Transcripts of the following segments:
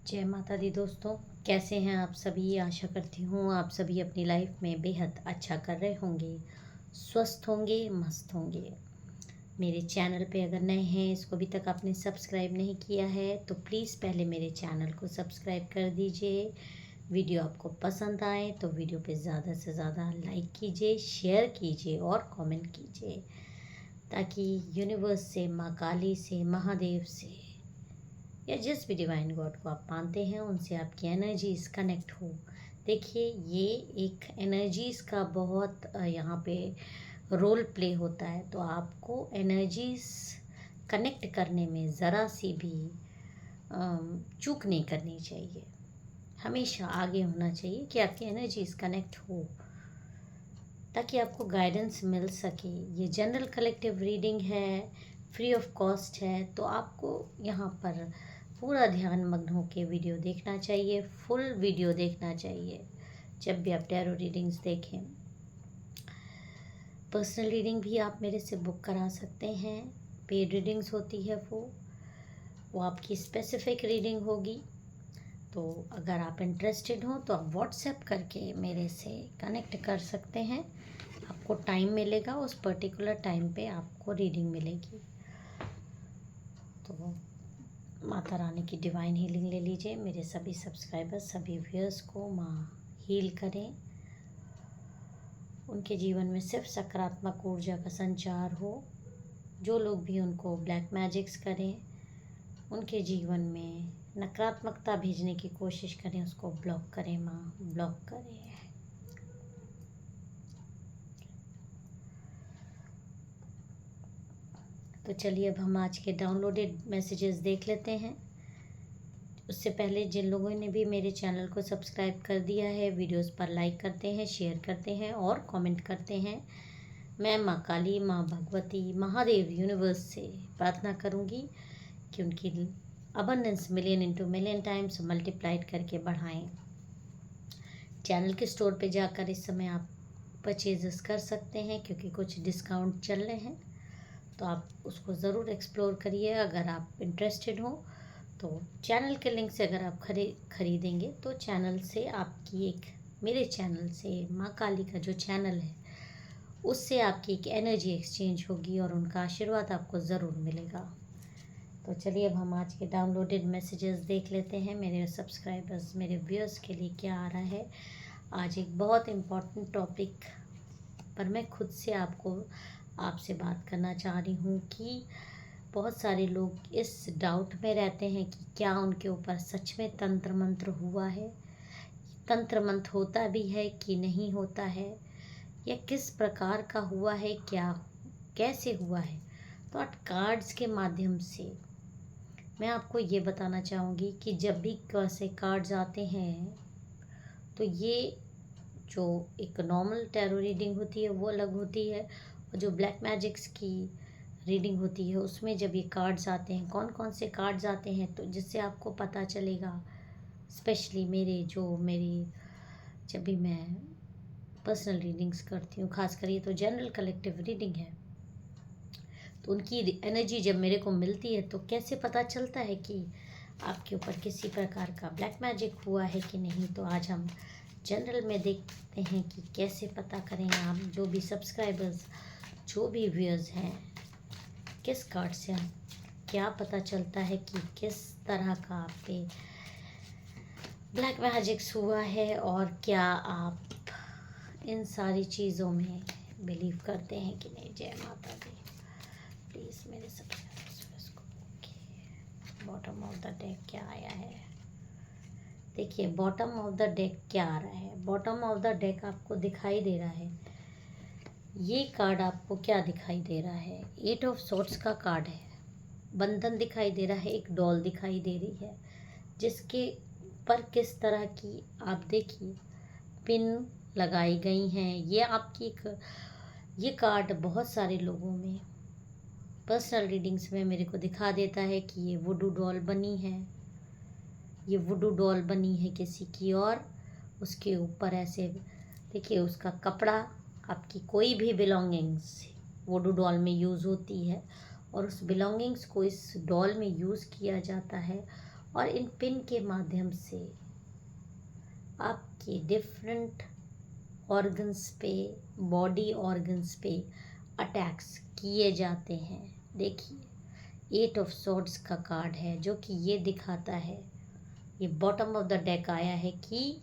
जय माता दी दोस्तों। कैसे हैं आप सभी? आशा करती हूँ आप सभी अपनी लाइफ में बेहद अच्छा कर रहे होंगे, स्वस्थ होंगे, मस्त होंगे। मेरे चैनल पे अगर नए हैं, इसको अभी तक आपने सब्सक्राइब नहीं किया है तो प्लीज़ पहले मेरे चैनल को सब्सक्राइब कर दीजिए। वीडियो आपको पसंद आए तो वीडियो पे ज़्यादा से ज़्यादा लाइक कीजिए, शेयर कीजिए और कमेंट कीजिए, ताकि यूनिवर्स से, माँ काली से, महादेव से या जिस भी डिवाइन गॉड को आप मानते हैं उनसे आपकी एनर्जीज कनेक्ट हो। देखिए, ये एक एनर्जीज का बहुत यहाँ पे रोल प्ले होता है, तो आपको एनर्जीज कनेक्ट करने में ज़रा सी भी चूक नहीं करनी चाहिए। हमेशा आगे होना चाहिए कि आपकी एनर्जीज कनेक्ट हो, ताकि आपको गाइडेंस मिल सके। ये जनरल कलेक्टिव रीडिंग है, फ्री ऑफ कॉस्ट है, तो आपको यहाँ पर पूरा ध्यान मग्न होकर वीडियो देखना चाहिए, फुल वीडियो देखना चाहिए जब भी आप टैरो रीडिंग्स देखें। पर्सनल रीडिंग भी आप मेरे से बुक करा सकते हैं। पेड रीडिंग्स होती है, वो आपकी स्पेसिफिक रीडिंग होगी। तो अगर आप इंटरेस्टेड हो तो आप व्हाट्सएप करके मेरे से कनेक्ट कर सकते हैं। आपको टाइम मिलेगा, उस पर्टिकुलर टाइम पे आपको रीडिंग मिलेगी। तो माता रानी की डिवाइन हीलिंग ले लीजिए। मेरे सभी सब्सक्राइबर्स, सभी व्यूअर्स को माँ हील करें, उनके जीवन में सिर्फ सकारात्मक ऊर्जा का संचार हो। जो लोग भी उनको ब्लैक मैजिक्स करें, उनके जीवन में नकारात्मकता भेजने की कोशिश करें, उसको ब्लॉक करें माँ, ब्लॉक करें। तो चलिए अब हम आज के डाउनलोडेड मैसेजेस देख लेते हैं। उससे पहले जिन लोगों ने भी मेरे चैनल को सब्सक्राइब कर दिया है, वीडियोस पर लाइक करते हैं, शेयर करते हैं और कमेंट करते हैं, मैं माँ काली, माँ भगवती, महादेव यूनिवर्स से प्रार्थना करूँगी कि उनकी abundance million into million times multiplied करके बढ़ाएं। चैनल के स्टोर पे जाकर इस समय आप परचेजेस कर सकते हैं, क्योंकि कुछ डिस्काउंट चल रहे हैं, तो आप उसको ज़रूर एक्सप्लोर करिए। अगर आप इंटरेस्टेड हो तो चैनल के लिंक से अगर आप खरीदेंगे तो चैनल से आपकी एक, मेरे चैनल से माँ काली का जो चैनल है उससे आपकी एक एनर्जी एक्सचेंज होगी और उनका आशीर्वाद आपको ज़रूर मिलेगा। तो चलिए अब हम आज के डाउनलोडेड मैसेजेस देख लेते हैं। मेरे सब्सक्राइबर्स, मेरे व्यूअर्स के लिए क्या आ रहा है। आज एक बहुत इम्पॉर्टेंट टॉपिक पर मैं खुद से आपसे बात करना चाह रही हूँ कि बहुत सारे लोग इस डाउट में रहते हैं कि क्या उनके ऊपर सच में तंत्र मंत्र हुआ है, तंत्र मंत्र होता भी है कि नहीं होता है, या किस प्रकार का हुआ है, क्या कैसे हुआ है। तो आज कार्ड्स के माध्यम से मैं आपको ये बताना चाहूँगी कि जब भी कैसे कार्ड्स आते हैं तो ये जो एक नॉर्मल टैरो रीडिंग होती है वो अलग होती है, और जो ब्लैक मैजिक्स की रीडिंग होती है उसमें जब ये कार्ड्स आते हैं, कौन कौन से कार्ड्स आते हैं, तो जिससे आपको पता चलेगा। स्पेशली मेरी जब भी मैं पर्सनल रीडिंग्स करती हूँ, खासकर ये तो जनरल कलेक्टिव रीडिंग है, तो उनकी एनर्जी जब मेरे को मिलती है तो कैसे पता चलता है कि आपके ऊपर किसी प्रकार का ब्लैक मैजिक हुआ है कि नहीं। तो आज हम जनरल में देखते हैं कि कैसे पता करें। आप जो भी सब्सक्राइबर्स, जो भी व्यूअर्स हैं, किस कार्ड से हम क्या पता चलता है कि किस तरह का आप पे ब्लैक मैजिक्स हुआ है, और क्या आप इन सारी चीज़ों में बिलीव करते हैं कि नहीं। जय माता दी। प्लीज़ मेरे सब्सक्राइबर्स को बॉटम ऑफ द डेक क्या आया है। देखिए बॉटम ऑफ द डेक क्या आ रहा है। बॉटम ऑफ द डेक आपको दिखाई दे रहा है, ये कार्ड आपको क्या दिखाई दे रहा है। 8 ऑफ सॉर्ड्स का कार्ड है, बंधन दिखाई दे रहा है, एक डॉल दिखाई दे रही है जिसके पर किस तरह की आप देखिए पिन लगाई गई हैं। ये आपकी ये कार्ड बहुत सारे लोगों में पर्सनल रीडिंग्स में मेरे को दिखा देता है कि ये वुडू डॉल बनी है, ये वुडू डॉल बनी है किसी की, और उसके ऊपर ऐसे देखिए उसका कपड़ा, आपकी कोई भी बिलोंगिंग्स वुडू डॉल में यूज़ होती है और उस बिलोंगिंग्स को इस डॉल में यूज़ किया जाता है, और इन पिन के माध्यम से आपके डिफरेंट ऑर्गन्स पे, बॉडी ऑर्गन्स पे अटैक्स किए जाते हैं। देखिए 8 ऑफ सॉर्ड्स का कार्ड है जो कि ये दिखाता है, ये बॉटम ऑफ द डेक आया है कि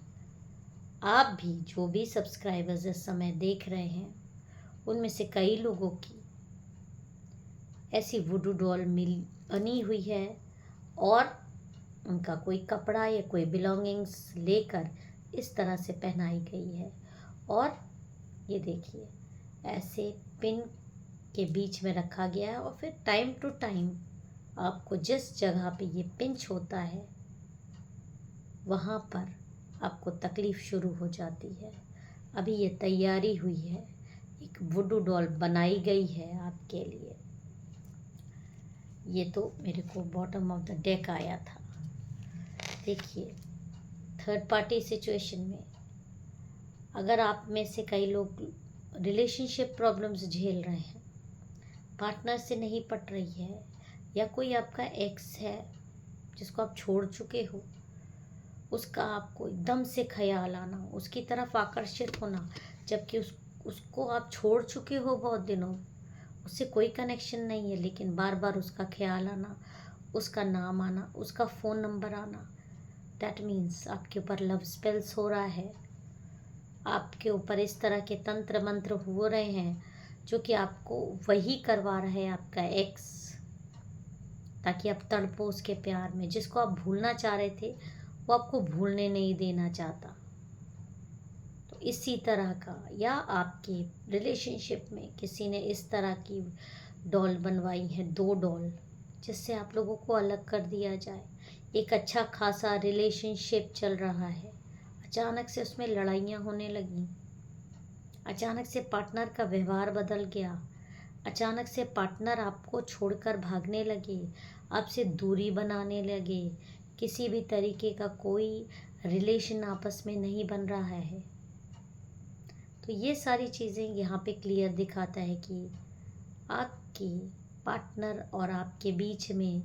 आप भी, जो भी सब्सक्राइबर्स इस समय देख रहे हैं, उनमें से कई लोगों की ऐसी वुडू डॉल बनी हुई है और उनका कोई कपड़ा या कोई बिलोंगिंग्स लेकर इस तरह से पहनाई गई है। और ये देखिए ऐसे पिन के बीच में रखा गया है और फिर टाइम टू टाइम आपको जिस जगह पे ये पिंच होता है वहाँ पर आपको तकलीफ़ शुरू हो जाती है। अभी ये तैयारी हुई है, एक वुडू डॉल बनाई गई है आपके लिए। ये तो मेरे को बॉटम ऑफ द डेक आया था। देखिए थर्ड पार्टी सिचुएशन में अगर आप में से कई लोग रिलेशनशिप प्रॉब्लम्स झेल रहे हैं, पार्टनर से नहीं पट रही है, या कोई आपका एक्स है जिसको आप छोड़ चुके हो, उसका आपको एकदम से ख्याल आना, उसकी तरफ आकर्षित होना, जबकि उसको आप छोड़ चुके हो बहुत दिनों, उससे कोई कनेक्शन नहीं है, लेकिन बार बार उसका ख्याल आना, उसका नाम आना, उसका फ़ोन नंबर आना, दैट मीन्स आपके ऊपर लव स्पेल्स हो रहा है। आपके ऊपर इस तरह के तंत्र मंत्र हो रहे हैं जो कि आपको वही करवा रहा है आपका एक्स, ताकि आप तड़पो उसके प्यार में। जिसको आप भूलना चाह रहे थे वो आपको भूलने नहीं देना चाहता। तो इसी तरह का, या आपके रिलेशनशिप में किसी ने इस तरह की डॉल बनवाई है, 2 डॉल, जिससे आप लोगों को अलग कर दिया जाए। एक अच्छा खासा रिलेशनशिप चल रहा है, अचानक से उसमें लड़ाइयाँ होने लगी, अचानक से पार्टनर का व्यवहार बदल गया, अचानक से पार्टनर आपको छोड़कर भागने लगे, आपसे दूरी बनाने लगे, किसी भी तरीके का कोई रिलेशन आपस में नहीं बन रहा है। तो ये सारी चीज़ें यहाँ पे क्लियर दिखाता है कि आपकी पार्टनर और आपके बीच में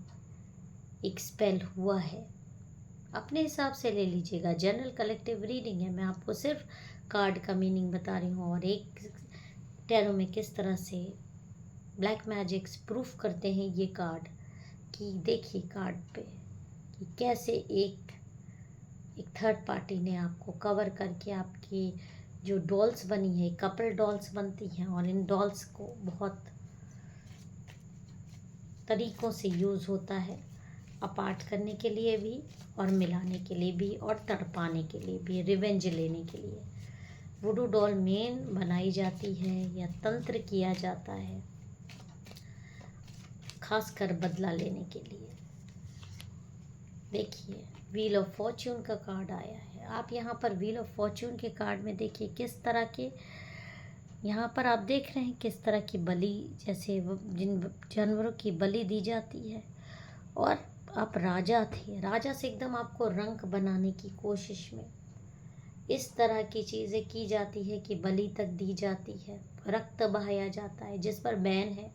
एक स्पेल हुआ है। अपने हिसाब से ले लीजिएगा, जनरल कलेक्टिव रीडिंग है, मैं आपको सिर्फ कार्ड का मीनिंग बता रही हूँ और एक टैरो में किस तरह से ब्लैक मैजिक्स प्रूफ करते हैं ये कार्ड, कि देखिए कार्ड पे कि कैसे एक थर्ड पार्टी ने आपको कवर करके आपकी जो डॉल्स बनी है, कपल डॉल्स बनती हैं, और इन डॉल्स को बहुत तरीक़ों से यूज़ होता है, अपार्ट करने के लिए भी और मिलाने के लिए भी और तड़पाने के लिए भी, रिवेंज लेने के लिए। वुडू डॉल मेन बनाई जाती है या तंत्र किया जाता है खासकर बदला लेने के लिए। देखिए व्हील ऑफ फॉर्च्यून का कार्ड आया है। आप यहाँ पर व्हील ऑफ फॉर्च्यून के कार्ड में देखिए किस तरह के, यहाँ पर आप देख रहे हैं किस तरह की बलि, जैसे जिन जानवरों की बलि दी जाती है, और आप राजा थे, राजा से एकदम आपको रंक बनाने की कोशिश में इस तरह की चीज़ें की जाती है कि बलि तक दी जाती है, रक्त बहाया जाता है, जिस पर बैन है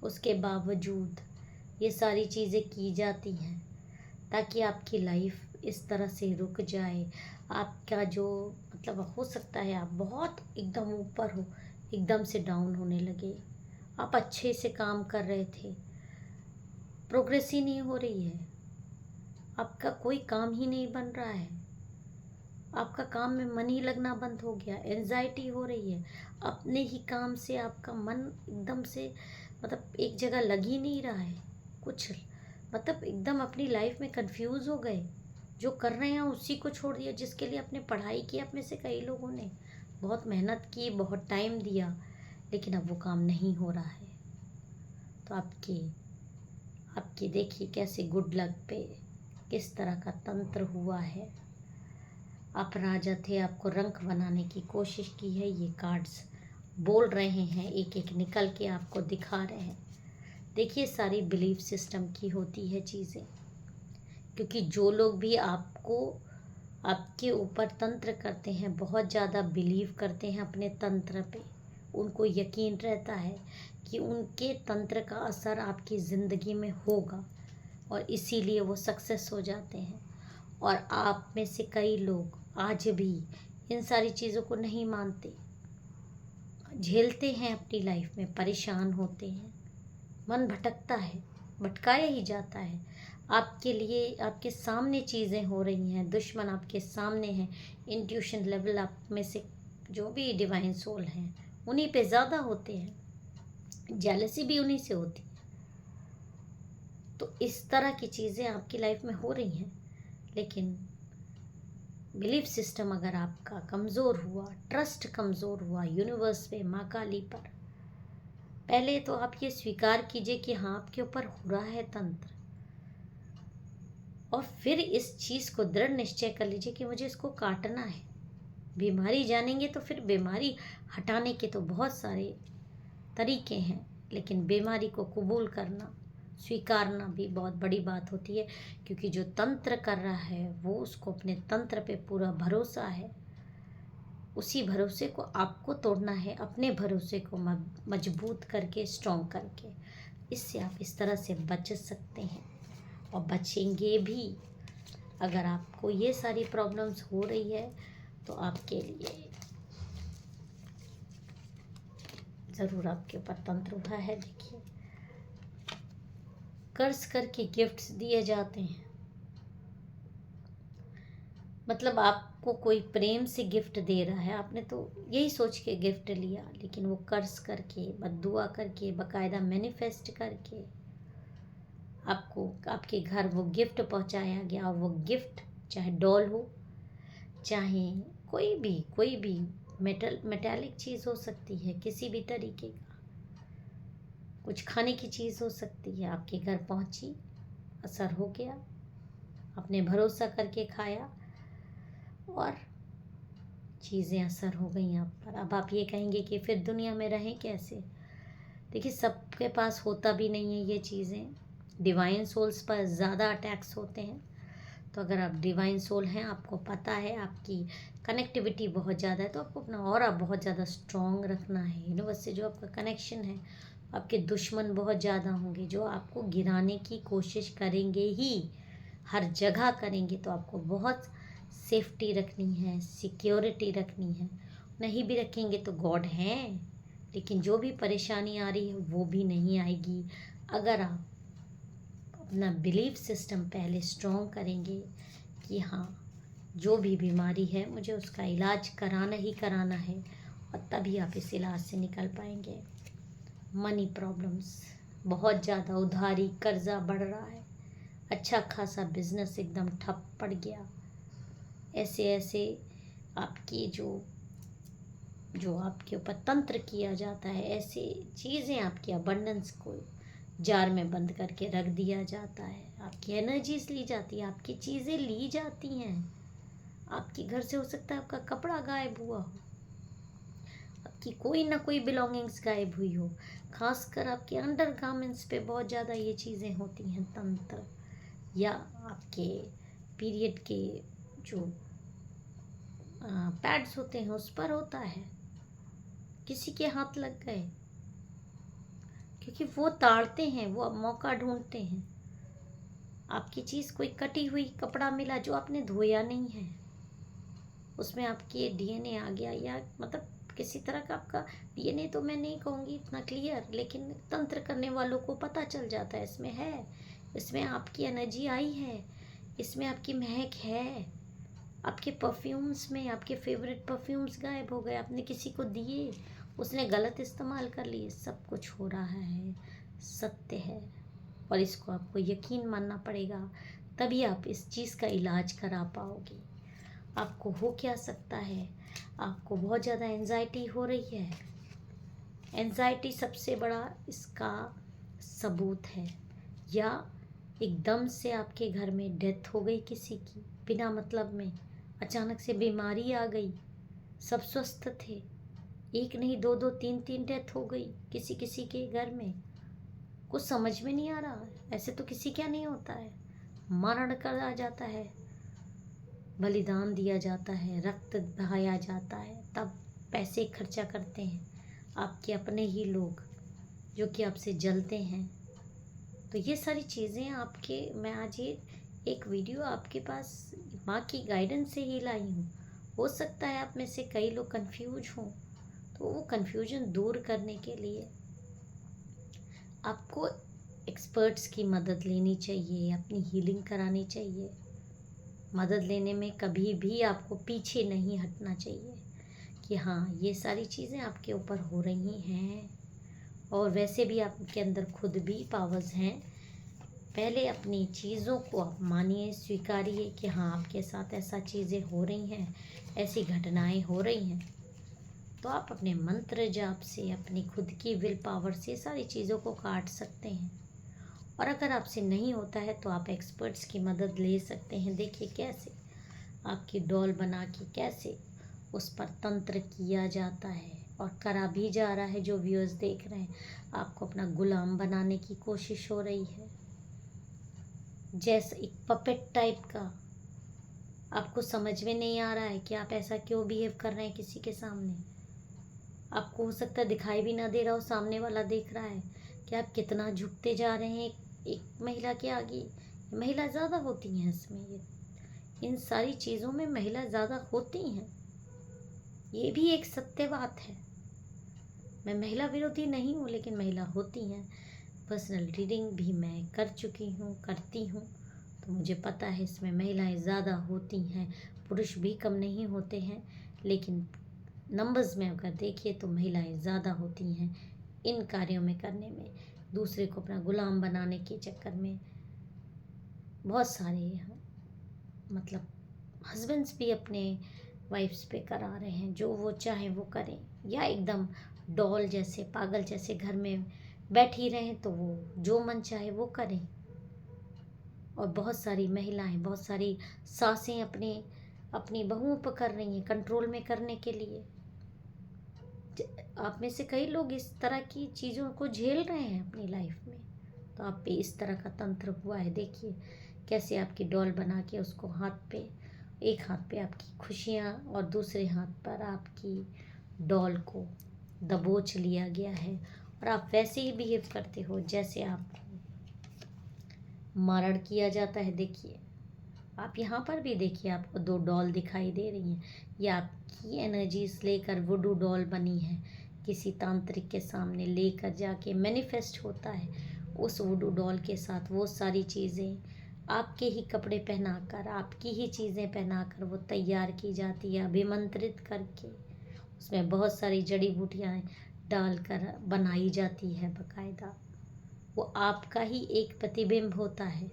उसके बावजूद ये सारी चीज़ें की जाती हैं ताकि आपकी लाइफ इस तरह से रुक जाए। आपका जो मतलब हो सकता है आप बहुत एकदम ऊपर हो, एकदम से डाउन होने लगे, आप अच्छे से काम कर रहे थे, प्रोग्रेस ही नहीं हो रही है, आपका कोई काम ही नहीं बन रहा है, आपका काम में मन ही लगना बंद हो गया, एंजाइटी हो रही है, अपने ही काम से आपका मन एकदम से मतलब एक जगह लग ही नहीं रहा है कुछ, मतलब एकदम अपनी लाइफ में कंफ्यूज हो गए, जो कर रहे हैं उसी को छोड़ दिया, जिसके लिए अपने पढ़ाई की, आप में से कई लोगों ने बहुत मेहनत की, बहुत टाइम दिया, लेकिन अब वो काम नहीं हो रहा है। तो आपकी देखिए कैसे गुड लक पे किस तरह का तंत्र हुआ है। आप राजा थे, आपको रंक बनाने की कोशिश की है, ये कार्ड्स बोल रहे हैं, एक एक निकल के आपको दिखा रहे हैं। देखिए सारी बिलीफ सिस्टम की होती है चीज़ें, क्योंकि जो लोग भी आपके ऊपर तंत्र करते हैं, बहुत ज़्यादा बिलीव करते हैं अपने तंत्र पे, उनको यकीन रहता है कि उनके तंत्र का असर आपकी ज़िंदगी में होगा, और इसीलिए वो सक्सेस हो जाते हैं। और आप में से कई लोग आज भी इन सारी चीज़ों को नहीं मानते, झेलते हैं अपनी लाइफ में, परेशान होते हैं, मन भटकता है, भटकाया ही जाता है। आपके लिए आपके सामने चीज़ें हो रही हैं, दुश्मन आपके सामने हैं, इंट्यूशन लेवल आप में से जो भी डिवाइन सोल हैं उन्हीं पे ज़्यादा होते हैं, जेलसी भी उन्हीं से होती है। तो इस तरह की चीज़ें आपकी लाइफ में हो रही हैं। लेकिन बिलीफ सिस्टम अगर आपका कमज़ोर हुआ, ट्रस्ट कमज़ोर हुआ यूनिवर्स पे, माँ काली पर, पहले तो आप ये स्वीकार कीजिए कि हाँ आपके ऊपर हो रहा है तंत्र, और फिर इस चीज़ को दृढ़ निश्चय कर लीजिए कि मुझे इसको काटना है। बीमारी जानेंगे तो फिर बीमारी हटाने के तो बहुत सारे तरीके हैं, लेकिन बीमारी को कबूल करना, स्वीकारना भी बहुत बड़ी बात होती है। क्योंकि जो तंत्र कर रहा है वो उसको अपने तंत्र पे पूरा भरोसा है, उसी भरोसे को आपको तोड़ना है, अपने भरोसे को मजबूत करके, स्ट्रॉन्ग करके। इससे आप इस तरह से बच सकते हैं और बचेंगे भी। अगर आपको ये सारी प्रॉब्लम्स हो रही है तो आपके लिए ज़रूर आपके ऊपर तंत्र हुआ है। देखिए, कर्ज करके गिफ्ट्स दिए जाते हैं, मतलब आपको कोई प्रेम से गिफ्ट दे रहा है, आपने तो यही सोच के गिफ्ट लिया, लेकिन वो कर्ज करके, बद्दुआ करके, बकायदा मैनिफेस्ट करके आपको आपके घर वो गिफ्ट पहुंचाया गया। और वो गिफ्ट चाहे डॉल हो, चाहे कोई भी मेटालिक चीज़ हो सकती है, किसी भी तरीके का, कुछ खाने की चीज़ हो सकती है, आपके घर पहुंची, असर हो गया, आपने भरोसा करके खाया और चीज़ें असर हो गई आप पर। अब आप ये कहेंगे कि फिर दुनिया में रहें कैसे? देखिए, सबके पास होता भी नहीं है ये चीज़ें। डिवाइन सोल्स पर ज़्यादा अटैक्स होते हैं। तो अगर आप डिवाइन सोल हैं, आपको पता है, आपकी कनेक्टिविटी बहुत ज़्यादा है, तो आपको अपना ऑरा बहुत ज़्यादा स्ट्रॉन्ग रखना है। यूनिवर्स से जो आपका कनेक्शन है, आपके दुश्मन बहुत ज़्यादा होंगे जो आपको गिराने की कोशिश करेंगे ही, हर जगह करेंगे। तो आपको बहुत सेफ्टी रखनी है, सिक्योरिटी रखनी है। नहीं भी रखेंगे तो गॉड हैं, लेकिन जो भी परेशानी आ रही है वो भी नहीं आएगी अगर आप अपना बिलीफ सिस्टम पहले स्ट्रॉन्ग करेंगे कि हाँ, जो भी बीमारी है मुझे उसका इलाज कराना ही कराना है, और तभी आप इस इलाज से निकल पाएंगे। मनी प्रॉब्लम्स बहुत ज़्यादा, उधारी, कर्जा बढ़ रहा है, अच्छा खासा बिजनेस एकदम ठप पड़ गया, ऐसे ऐसे आपकी जो आपके ऊपर तंत्र किया जाता है, ऐसे चीज़ें आपकी अबंडेंस को जार में बंद करके रख दिया जाता है। आपकी एनर्जीज ली जाती है, आपकी चीज़ें ली जाती हैं। आपके घर से हो सकता है आपका कपड़ा गायब हुआ हो, आपकी कोई ना कोई बिलोंगिंग्स गायब हुई हो। खासकर आपके अंडर गारमेंट्स पे बहुत ज़्यादा ये चीज़ें होती हैं तंत्र, या आपके पीरियड के जो पैड्स होते हैं उस पर होता है, किसी के हाथ लग गए, क्योंकि वो ताड़ते हैं, वो मौका ढूंढते हैं। आपकी चीज़, कोई कटी हुई कपड़ा मिला जो आपने धोया नहीं है, उसमें आपकी डीएनए आ गया, या मतलब किसी तरह का आपका डीएनए, तो मैं नहीं कहूँगी इतना क्लियर, लेकिन तंत्र करने वालों को पता चल जाता है इसमें है, इसमें आपकी एनर्जी आई है, इसमें आपकी महक है। आपके परफ्यूम्स में आपके फेवरेट परफ्यूम्स गायब हो गए, आपने किसी को दिए, उसने गलत इस्तेमाल कर लिए। सब कुछ हो रहा है, सत्य है, और इसको आपको यकीन मानना पड़ेगा, तभी आप इस चीज़ का इलाज करा पाओगे। आपको हो क्या सकता है, आपको बहुत ज़्यादा एंजाइटी हो रही है, एंजाइटी सबसे बड़ा इसका सबूत है। या एकदम से आपके घर में डेथ हो गई किसी की, बिना मतलब में अचानक से बीमारी आ गई, सब स्वस्थ थे, एक नहीं, दो दो, तीन तीन डेथ हो गई किसी किसी के घर में, कुछ समझ में नहीं आ रहा। ऐसे तो किसी क्या नहीं होता है, मरण करा जाता है, बलिदान दिया जाता है, रक्त बहाया जाता है, तब पैसे खर्चा करते हैं आपके अपने ही लोग जो कि आपसे जलते हैं, तो ये सारी चीज़ें आपके, मैं आज ये एक वीडियो आपके पास माँ की गाइडेंस से ही लाई हूँ। हो सकता है आप में से कई लोग कंफ्यूज हों, तो वो कंफ्यूजन दूर करने के लिए आपको एक्सपर्ट्स की मदद लेनी चाहिए, अपनी हीलिंग करानी चाहिए। मदद लेने में कभी भी आपको पीछे नहीं हटना चाहिए कि हाँ, ये सारी चीज़ें आपके ऊपर हो रही हैं और वैसे भी आपके अंदर खुद भी पावर्स हैं। पहले अपनी चीज़ों को आप मानिए, स्वीकारिए कि हाँ, आपके साथ ऐसा चीज़ें हो रही हैं, ऐसी घटनाएं हो रही हैं। तो आप अपने मंत्र जाप से, अपनी खुद की विल पावर से सारी चीज़ों को काट सकते हैं। और अगर आपसे नहीं होता है तो आप एक्सपर्ट्स की मदद ले सकते हैं। देखिए कैसे आपकी डॉल बना के कैसे उस पर तंत्र किया जाता है और करा भी जा रहा है। जो व्यूअर्स देख रहे हैं, आपको अपना गुलाम बनाने की कोशिश हो रही है, जैसे एक पपेट टाइप का। आपको समझ में नहीं आ रहा है कि आप ऐसा क्यों बिहेव कर रहे हैं किसी के सामने। आपको हो सकता है दिखाई भी ना दे रहा हो, सामने वाला देख रहा है कि आप कितना झुकते जा रहे हैं एक महिला के आगे। महिला ज़्यादा होती हैं इसमें, ये इन सारी चीज़ों में महिला ज़्यादा होती हैं। ये भी एक सत्य बात है। मैं महिला विरोधी नहीं हूँ, लेकिन महिला होती हैं। पर्सनल रीडिंग भी मैं कर चुकी हूँ, करती हूँ, तो मुझे पता है इसमें महिलाएं ज़्यादा होती हैं। पुरुष भी कम नहीं होते हैं, लेकिन नंबर्स में अगर देखिए तो महिलाएं ज़्यादा होती हैं इन कार्यों में करने में, दूसरे को अपना गुलाम बनाने के चक्कर में। बहुत सारे मतलब हस्बैंड्स भी अपने वाइफ्स पे करा रहे हैं, जो वो चाहें वो करें, या एकदम डॉल जैसे, पागल जैसे घर में बैठी रहें, तो वो जो मन चाहे वो करें। और बहुत सारी महिलाएं, बहुत सारी सासें अपनी बहुओं पर कर रही हैं कंट्रोल में करने के लिए। आप में से कई लोग इस तरह की चीज़ों को झेल रहे हैं अपनी लाइफ में, तो आप पे इस तरह का तंत्र हुआ है। देखिए कैसे आपकी डॉल बना के उसको हाथ पे, एक हाथ पे आपकी खुशियाँ और दूसरे हाथ पर आपकी डॉल को दबोच लिया गया है। और आप वैसे ही बिहेव करते हो जैसे आपको मारण किया जाता है। देखिए आप यहाँ पर भी देखिए, आपको 2 डॉल दिखाई दे रही हैं। ये आपकी एनर्जीज लेकर वुडू डॉल बनी है, किसी तांत्रिक के सामने लेकर जाके मैनिफेस्ट होता है। उस वुडू डॉल के साथ वो सारी चीज़ें आपके ही कपड़े पहनाकर, आपकी ही चीज़ें पहनाकर वो तैयार की जाती है, अभिमंत्रित करके। उसमें बहुत सारी जड़ी बूटियाँ डालकर बनाई जाती है बकायदा। वो आपका ही एक प्रतिबिंब होता है।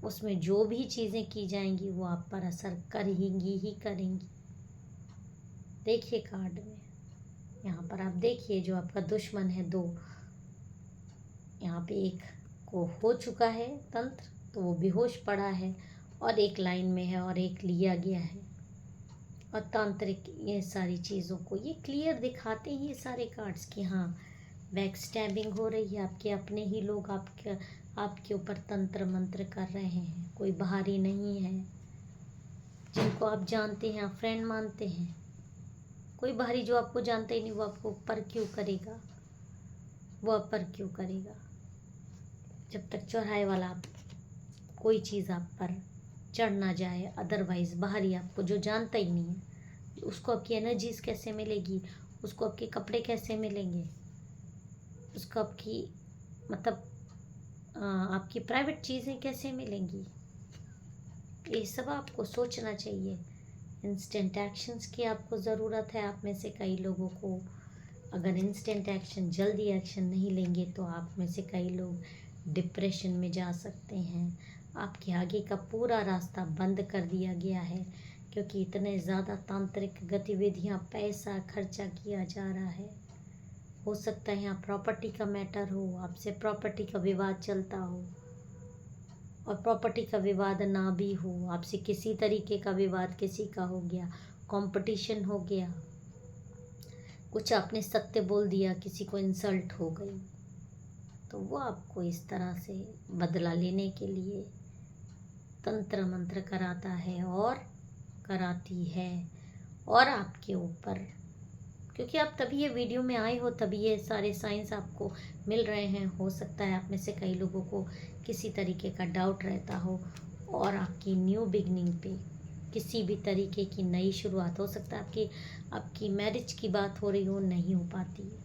उसमें जो भी चीज़ें की जाएंगी वो आप पर असर करेंगी ही करेंगी। देखिए कार्ड में यहाँ पर आप देखिए, जो आपका दुश्मन है 2, यहाँ पे एक को हो चुका है तंत्र, तो वो बेहोश पड़ा है, और एक लाइन में है और एक लिया गया है। और तांत्रिक ये सारी चीज़ों को ये क्लियर दिखाते हैं ये सारे कार्ड्स कि हाँ, बैक स्टैबिंग हो रही है। आपके अपने ही लोग आपके ऊपर तंत्र मंत्र कर रहे हैं, कोई बाहरी नहीं है। जिनको आप जानते हैं, आप फ्रेंड मानते हैं, कोई बाहरी जो आपको जानता ही नहीं, वो आपको ऊपर क्यों करेगा, वो आप पर क्यों करेगा। जब तक चौराहे वाला कोई चीज़ आप पर चढ़ ना जाए, अदरवाइज बाहरी आपको जो जानता ही नहीं है, उसको आपकी एनर्जीज कैसे मिलेगी, उसको आपके कपड़े कैसे मिलेंगे, उसको आपकी मतलब आपकी प्राइवेट चीज़ें कैसे मिलेंगी। ये सब आपको सोचना चाहिए। इंस्टेंट एक्शंस की आपको ज़रूरत है। आप में से कई लोगों को अगर इंस्टेंट एक्शन, जल्दी एक्शन नहीं लेंगे तो आप में से कई लोग डिप्रेशन में जा सकते हैं। आपके आगे का पूरा रास्ता बंद कर दिया गया है, क्योंकि इतने ज़्यादा तांत्रिक गतिविधियाँ, पैसा खर्चा किया जा रहा है। हो सकता है यहाँ प्रॉपर्टी का मैटर हो, आपसे प्रॉपर्टी का विवाद चलता हो, और प्रॉपर्टी का विवाद ना भी हो, आपसे किसी तरीके का विवाद किसी का हो गया, कंपटीशन हो गया, कुछ आपने सत्य बोल दिया, किसी को इंसल्ट हो गई, तो वो आपको इस तरह से बदला लेने के लिए तंत्र मंत्र कराता है और कराती है। और आपके ऊपर, क्योंकि आप तभी ये वीडियो में आए हो, तभी ये सारे साइंस आपको मिल रहे हैं। हो सकता है आप में से कई लोगों को किसी तरीके का डाउट रहता हो और आपकी न्यू बिगनिंग पे किसी भी तरीके की नई शुरुआत हो सकता है। आपकी मैरिज की बात हो रही हो, नहीं हो पाती है,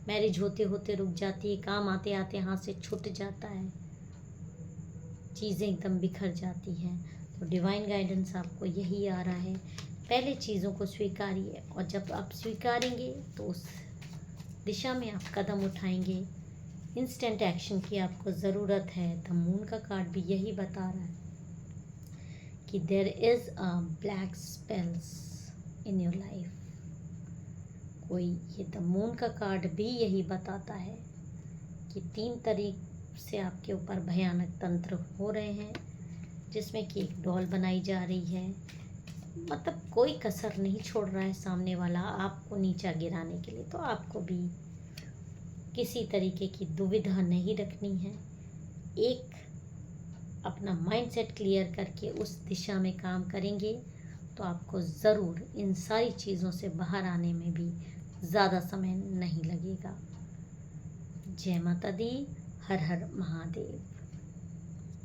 मैरिज होते होते रुक जाती है, काम आते आते हाथ से छूट जाता है, चीज़ें एकदम बिखर जाती हैं। तो डिवाइन गाइडेंस आपको यही आ रहा है, पहले चीज़ों को स्वीकारिए, और जब आप स्वीकारेंगे तो उस दिशा में आप कदम उठाएंगे। इंस्टेंट एक्शन की आपको ज़रूरत है। द मून का कार्ड भी यही बता रहा है कि there is a black spells in your life. ये द मून का कार्ड भी यही बताता है कि 3 तरीक से आपके ऊपर भयानक तंत्र हो रहे हैं, जिसमें कि एक डॉल बनाई जा रही है। मतलब कोई कसर नहीं छोड़ रहा है सामने वाला आपको नीचा गिराने के लिए। तो आपको भी किसी तरीके की दुविधा नहीं रखनी है। एक अपना माइंडसेट क्लियर करके उस दिशा में काम करेंगे तो आपको ज़रूर इन सारी चीज़ों से बाहर आने में भी ज़्यादा समय नहीं लगेगा। जय माता दी, हर हर महादेव।